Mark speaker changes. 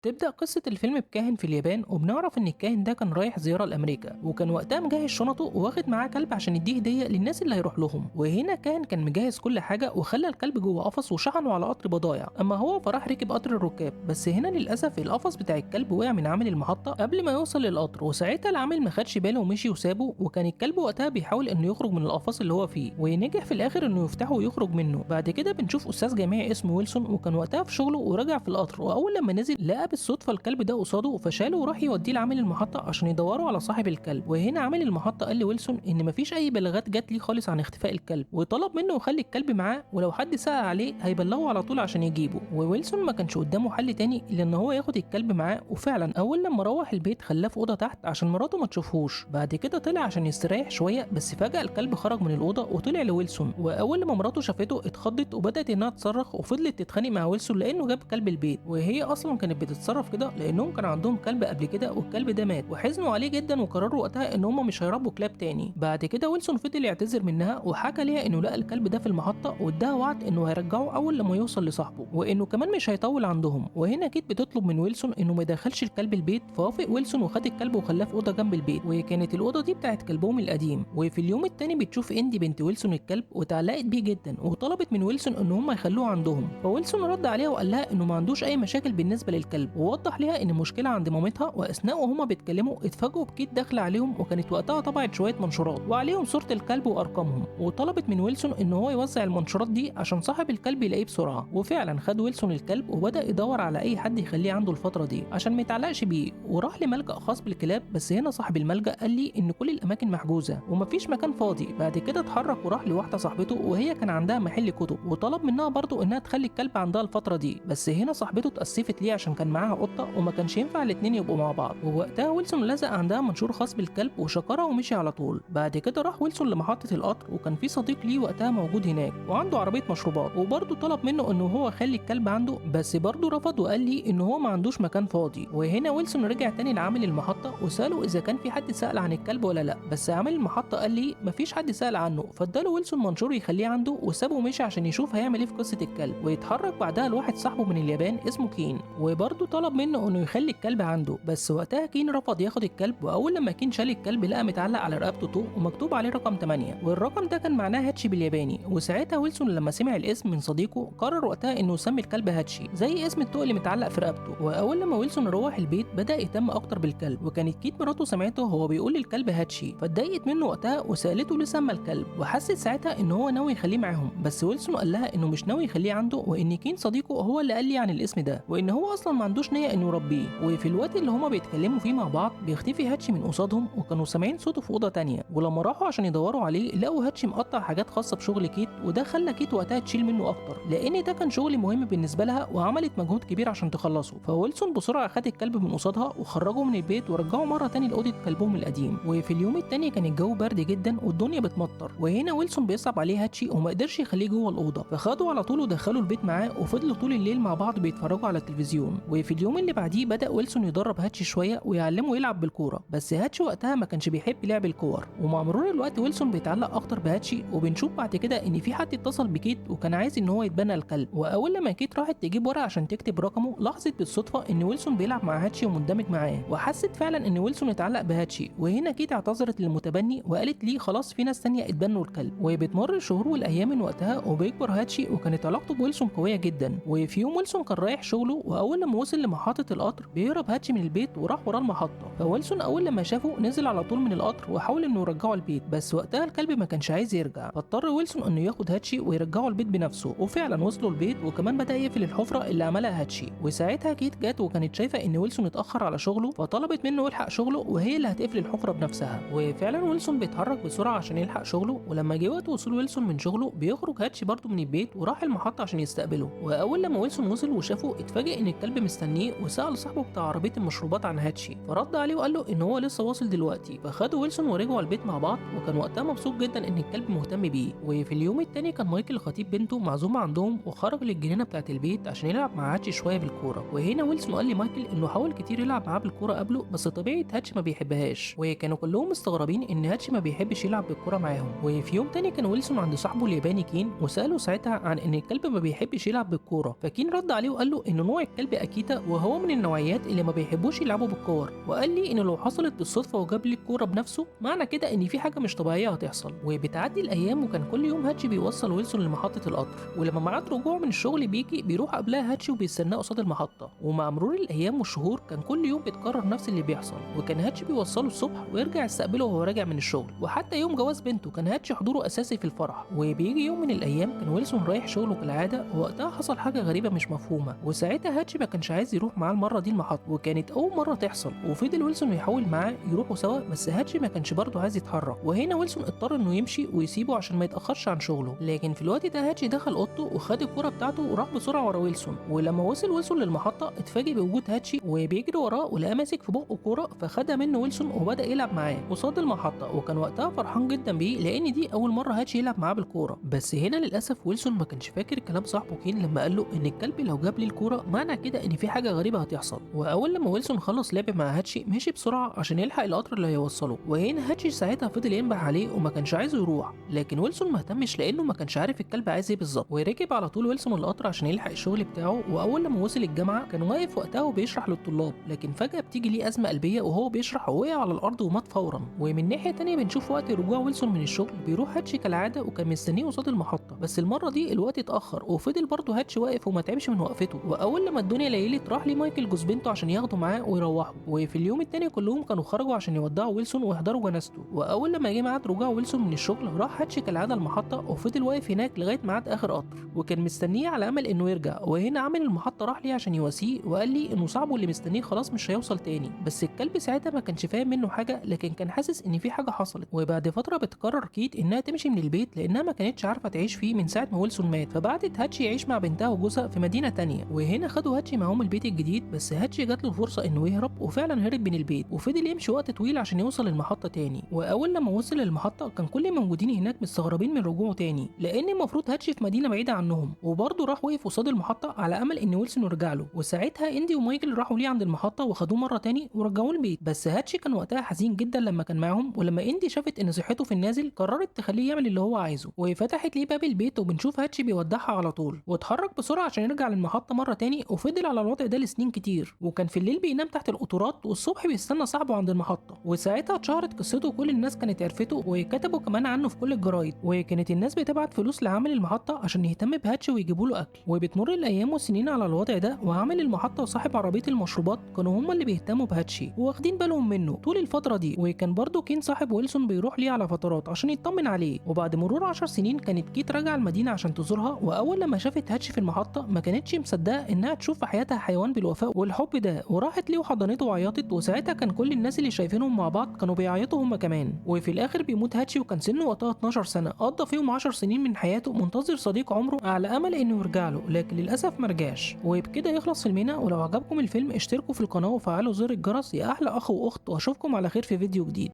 Speaker 1: تبدأ قصة الفيلم بكاهن في اليابان، وبنعرف إن الكاهن ده كان رايح زيارة لأمريكا، وكان وقتها مجهز شنطه وواخد معاه كلب عشان يديه هدية للناس اللي هيروح لهم. وهنا الكاهن كان مجهز كل حاجة وخلى الكلب جوه قفص وشحنه على قطر بضايع، أما هو فراح ركب قطر الركاب. بس هنا للأسف القفص بتاع الكلب وقع من عامل المحطة قبل ما يوصل للقطر، وساعتها العامل ما خدش باله ومشي وسابه. وكان الكلب وقتها بيحاول إنه يخرج من القفص اللي هو فيه، ونجح في الآخر إنه يفتحه ويخرج منه. بعد كده بنشوف أستاذ جامعي اسمه ويلسون، وكان وقتها في شغله ورجع في القطر، وأول لما نزل لقى بالصدفة الكلب ده قصاده، فشاله وراح يوديه لعامل المحطة عشان يدوروا على صاحب الكلب. وهنا عامل المحطة قال لويلسون إن مفيش أي بلاغات جات ليه خالص عن اختفاء الكلب، وطلب منه يخلي الكلب معاه، ولو حد سأل عليه هيبلغه على طول عشان يجيبه. وويلسون ما كانش قدامه حل تاني إلا إن هو ياخد الكلب معاه، وفعلا أول لما روح البيت خلاه في أوضة تحت عشان مراته ما تشوفهوش. بعد كده طلع عشان يستريح شوية، بس فجأة الكلب خرج من الأوضة وطلع لويلسون. وأول لما مراته شافته اتخضت وبدأت إنها تصرخ، وفضلت تتخانق مع ويلسون لأنه جاب كلب البيت، وهي أصلا كانت بتتصرف كده لأنهم كان عندهم كلب قبل كده والكلب ده مات، وحزنوا عليه جدا وقرروا وقتها ان هم مش هيربوا كلاب تاني. بعد كده ويلسون فضل يعتذر منها وحكى ليها انه لقى الكلب ده في المحطه، واداها وعد انه هيرجعه اول لما يوصل لصاحبه، وانه كمان مش هيطول عندهم. وهنا كيت بتطلب من ويلسون انه ما يدخلش الكلب البيت، فوافق ويلسون وخد الكلب وخلاه في اوضه جنب البيت، وكانت الاوضه دي بتاعت كلبهم القديم. وفي اليوم التاني بتشوف اندي بنت ويلسون الكلب وتعلقت بيه جدا، وطلبت من ويلسون ان هم يخلوه عندهم. فويلسون رد عليها وقال لها انه ما عندوش اي مشاكل بالنسبه للكلب، ووضح لها ان المشكله عند مامتها. واثناء وهما بيتكلموا اتفاجئوا بكيت داخله عليهم، وكانت وقتها طبعت شويه منشورات وعليهم صوره الكلب وارقامهم، وطلبت من ويلسون ان هو يوزع المنشورات دي عشان صاحب الكلب يلاقيه بسرعه. وفعلا خد ويلسون الكلب وبدا يدور على اي حد يخليه عنده الفتره دي عشان ما يتعلقش بيه، وراح لملجأ خاص بالكلاب. بس هنا صاحب الملجأ قال لي ان كل الاماكن محجوزه ومفيش مكان فاضي. بعد كده اتحرك وراح لواحده صاحبته وهي كان عندها محل كتب، وطلب منها برضه انها تخلي الكلب عندها الفتره دي. بس هنا صاحبته اتأسفت ليه عشان كان معاها قطه وما كانش ينفع الاتنين يبقوا مع بعض. ووقتها ويلسون لزق عندها منشور خاص بالكلب وشكرها ومشي على طول. بعد كده راح ويلسون لمحطة القطر، وكان في صديق ليه وقتها موجود هناك وعنده عربية مشروبات، وبرضه طلب منه انه هو يخلي الكلب عنده، بس برضه رفض وقال لي ان هو ما عندوش مكان فاضي. وهنا ويلسون رجع تاني لعامل المحطة وسأله اذا كان في حد سأل عن الكلب ولا لا، بس عامل المحطة قال لي مفيش حد سأل عنه. فاداله ويلسون منشور يخليه عنده وسابه ومشي عشان يشوف هيعمل ايه في قصة الكلب. ويتحرك بعدها لواحد صاحبه من اليابان اسمه كين، وبرضه طلب منه انه يخلي الكلب عنده، بس وقتها كين رفض ياخد الكلب. واول لما كين شال الكلب لقى متعلق على رقبته طوق ومكتوب عليه رقم 8، والرقم ده كان معناه هاتشي بالياباني. وساعتها ويلسون لما سمع الاسم من صديقه قرر وقتها انه يسمي الكلب هاتشي زي اسم الطوق اللي متعلق في رقبته. واول لما ويلسون روح البيت بدا يهتم اكتر بالكلب، وكانت كيت مراته سمعته وهو بيقول للكلب هاتشي، فاتضايقت منه وقتها وسالته ليه سمى الكلب، وحست ساعتها ان هو ناوي يخليه معاهم. بس ويلسون قال لها انه مش ناوي يخليه عنده، وان كين صديقه هو اللي قال لي عن الاسم ده، وان هو اصلا ما عندوش نيه انه يربيه. وفي الوقت اللي هما بيتكلموا فيه مع بعض بيختفي هاتشي من قصادهم، وكانوا سامعين صوته في اوضه تانية. ولما راحوا عشان يدوروا عليه لقوا هاتشي مقطع حاجات خاصه بشغل كيت، وده خلى كيت وقتها تشيل منه اكتر لان ده كان شغل مهم بالنسبه لها، وعملت مجهود كبير عشان تخلصه. فويلسون بسرعه خد الكلب من قصادها وخرجه من البيت ورجعه مره تاني لاوضه كلبهم القديم. وفي اليوم التاني كان الجو برد جدا والدنيا بتمطر، وهنا ويلسون بيصعب عليه هاتشي وما قدرش يخليه جوه الاوضه، فخده على طول ودخله البيت معاه، وفضلوا طول الليل مع بعض بيتفرجوا على التلفزيون. وفي اليوم اللي بعديه بدا ويلسون يدرب هاتشي شويه ويعلمه يلعب بالكوره، بس هاتشي وقتها ما كانش بيحب لعب الكور. ومع مرور الوقت ويلسون بيتعلق اكتر بهاتشي، وبنشوف بعد كده ان في حد اتصل بكيت وكان عايز ان هو يتبنى الكلب. واول لما كيت راحت تجيب ورقه عشان تكتب رقمه لاحظت بالصدفه ان ويلسون بيلعب مع هاتشي ومندمج معاه، وحست فعلا ان ويلسون اتعلق بهاتشي. وهنا كيت اعتذرت للمتبني وقالت ليه خلاص في ناس تانية اتبنوا الكلب. وبتمر الشهور والايام من وقتها وبيكبر هاتشي، وكانت علاقته بويلسون قويه جدا. وفي يوم ويلسون كان رايح شغله، واول لما وصل لمحطه القطر بيهرب هاتشي من البيت وراح وراه المحطه. فويلسون اول لما شافه نزل على طول من القطر وحاول انه يرجعه البيت، بس وقتها الكلب ما كانش عايز يرجع، فاضطر ويلسون انه ياخد هاتشي ويرجعه البيت بنفسه. وفعلا وصلوا البيت وكمان بدا يقفل الحفره اللي عملها هاتشي. وساعتها كيت جت وكانت شايفه ان ويلسون اتاخر على شغله، فطلبت منه يلحق شغله وهي اللي هتقفل الحفره بنفسها. وفعلا ويلسون بيتحرك بسرعه عشان يلحق شغله. ولما جه وقت وصول ويلسون من شغله بيخرج هاتشي برضه من البيت وراح المحطه عشان يستقبله. واول لما ويلسون وصل وشافه اتفاجئ ان الكلب مستنيه، وسال صاحبه بتاع عربيه المشروبات عن هاتشي، فرد عليه وقال له ان هو لسه واصل دلوقتي. فخدوا ويلسون ورجعوا البيت مع بعض، وكان وقتها مبسوط جدا ان الكلب مهتم بيه. وفي اليوم التاني كان مايكل خطيب بنته معزومه عندهم، وخرج للجنينه بتاعه البيت عشان يلعب مع هاتشي شويه بالكوره. وهنا ويلسون قال لمايكل انه حاول كتير يلعب معاه بالكوره قبله، بس طبيعه هاتشي ما بيحبهاش، وكانوا كلهم مستغربين ان هاتشي ما بيحبش يلعب بالكوره معاهم. وفي يوم تاني كان ويلسون عند صاحبه الياباني كين، وساله ساعتها عن ان الكلب ما بيحبش يلعب بالكوره. فكين رد عليه وقال له ان نوع الكلب اكيتا 3 وهو من النوعيات اللي ما بيحبوش يلعبوا بالكور، وقال لي إن لو حصلت بالصدفة وجاب لي الكورة بنفسه معنى كده إن في حاجة مش طبيعية هتحصل. وبتعدي الأيام وكان كل يوم هاتشي بيوصل ويلسون لمحطة القطر، ولما ميعاد رجوعه من الشغل بيجي بيروح قبلها هاتشي وبيستناه قصاد المحطة. ومع مرور الأيام والشهور كان كل يوم بيتكرر نفس اللي بيحصل، وكان هاتشي بيوصله الصبح ويرجع يستقبله وهو راجع من الشغل. وحتى يوم جواز بنته كان هاتشي حضوره أساسي في الفرح. وبيجي يوم من الأيام كان ويلسون رايح شغله كالعادة، ووقتها حصل حاجة غريبة مش مفهومة، وساعتها هاتشي ما كانش عايز يروح معاه المرة دي المحطة، وكانت أول مرة تحصل. وفضل ويلسون يحاول معاه يروحوا سوا، بس هاتشي ما كانش برضه عايز يتحرك. وهنا ويلسون اضطر إنه يمشي ويسيبه عشان ما يتأخرش عن شغله. لكن في الوقت ده هاتشي دخل أوضته وخد الكرة بتاعته وراح بسرعة ورا ويلسون. ولما وصل ويلسون للمحطة اتفاجئ بوجود هاتشي وبيجري وراه، ولقاه ماسك في بقه كورة، فخدها منه ويلسون وبدأ يلعب معاه قصاد المحطة. وكان وقتها فرحان جدا بيه لأن دي أول مرة هاتشي يلعب معاه بالكورة. بس هنا للأسف ويلسون ما كانش فاكر كلام صاحبه كين لما قال له إن الكلب لو جاب لي الكورة معنى كده إن في حاجة غريبة هتحصل. وأول لما ويلسون خلص لعب مع هاتشي مشي بسرعة عشان يلحق القطر اللي هيوصله. وهنا هاتشي ساعتها فضل ينبح عليه وما كانش عايزه يروح، لكن ويلسون ما اهتمش لأنه ما كانش عارف الكلب عايز ايه بالظبط. وركب على طول ويلسون القطر عشان يلحق الشغل بتاعه. وأول لما وصل الجامعة كان واقف وقتها وبيشرح للطلاب، لكن فجأة بتيجي ليه أزمة قلبية وهو بيشرح ووقع على الأرض ومات فورا. ومن ناحية تانية بنشوف وقت رجوع ويلسون من الشغل بيروح هاتشي كالعادة وكان مستنيه قصاد المحطة، بس المرة دي الوقت اتأخر وفضل برضه هاتشي واقف وما تعبش من وقفته. وأول لما الدنيا ليلت راح ليه مايكل جوز بنته عشان ياخده معاه ويروحوا. وفي اليوم التاني كلهم كانوا خرجوا عشان يودعوا ويلسون ويحضروا جنازته. وأول لما جه ميعاد رجوع ويلسون من الشغل راح هاتشي كالعادة المحطة وفضل واقف هناك لغاية ميعاد آخر قطر، وكان مستنيه على أمل إنه يرجع. وهنا عامل المحطة راح ليه عشان يواسيه وقال لي إنه صعب واللي مستنيه خلاص مش هيوصل تاني. بس الكلب ساعتها ما كانش فاهم منه حاجة، لكن كان حاسس إن في حاجة حصلت. وبعد فترة بتقرر كيت إنها تمشي من البيت لأنها ما كانتش عارفة تعيش فيه من ساعة ما ويلسون مات، فبعتت هاتشي يعيش مع بنتها وجوزها في مدينة تانية. وهنا خدوا هاتشي معاهم البيت الجديد، بس هاتشي جات له فرصة إنه يهرب وفعلا هرب من البيت وفضل يمشي وقت طويل عشان يوصل المحطة تاني. وأول لما وصل للمحطة كان كل الموجودين هناك مستغربين من رجوعه تاني، لأن المفروض هاتشي في مدينة بعيدة عنهم. وبرضه راح وقف قصاد المحطة على أمل إن ويلسون يرجع له. وساعتها إندي ومايكل راحوا ليه عند المحطة وخدوه مرة تاني ورجعوه البيت. بس هاتشي كان وقتها حزين جدا لما كان معاهم. ولما إندي شافت إن صحته في النازل قررت تخليه يعمل اللي هو عايزه، وفتحت ليه باب البيت وبنشوف هاتشي بيودعها على طول. واتحرك بسرعة عشان يرجع للمحطة مرة تاني، وفضل على الوضع ده لسنين كتير. وكان في الليل بينام تحت القطورات والصبح بيستنى صاحبه عند المحطة. وساعتها اتشهرت قصته وكل الناس كانت عرفته وكتبوا كمان عنه في كل الجرايد. وكانت الناس بتبعت فلوس لعامل المحطة عشان يهتم بهاتشي ويجيبوا له أكل. وبتمر الأيام والسنين على الوضع ده، وعامل المحطة وصاحب عربية المشروبات كانوا هما اللي بيهتموا بهاتشي واخدين بالهم منه طول الفترة دي. وكان برضه كين صاحب ويلسون بيروح ليه على فترات عشان يطمن عليه. وبعد مرور 10 سنين كانت كيت راجعة المدينة عشان تزورها، وأول لما شافت هاتشي في المحطة ما كانتش مصدقة إنها تشوف في حياتها حيوان بالوفاء والحب ده، وراحت ليه وحضنته وعيطت. وساعتها كان كل الناس اللي شايفينهم مع بعض كانوا بيعيطوا هما كمان. وفي الآخر بيموت هاتشي وكان سنه وقتها 12 سنة، قضى فيهم 10 سنين من حياته منتظر صديق عمره على أمل إنه يرجع له، لكن للأسف مرجعش. وبكده يخلص فيلمنا. ولو عجبكم الفيلم اشتركوا في القناة وفعلوا زر الجرس يا أحلى أخ وأخت، وأشوفكم على خير في فيديو جديد.